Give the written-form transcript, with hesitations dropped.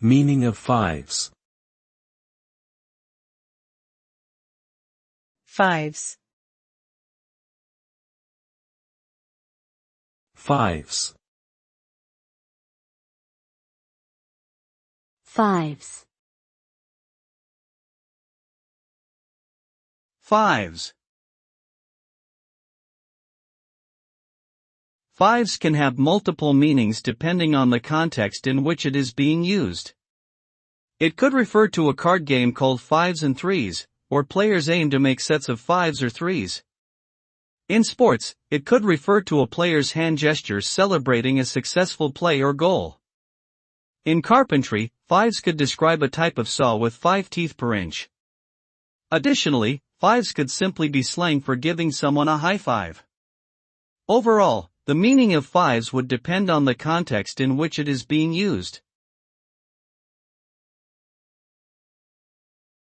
Meaning of fives. Fives. Fives. Fives. Fives. Fives can have multiple meanings depending on the context in which it is being used. It could refer to a card game called Fives and Threes, or players aim to make sets of fives or threes. In sports, it could refer to a player's hand gestures celebrating a successful play or goal. In carpentry, fives could describe a type of saw with 5 teeth per inch. Additionally, fives could simply be slang for giving someone a high five. Overall, the meaning of fives would depend on the context in which it is being used.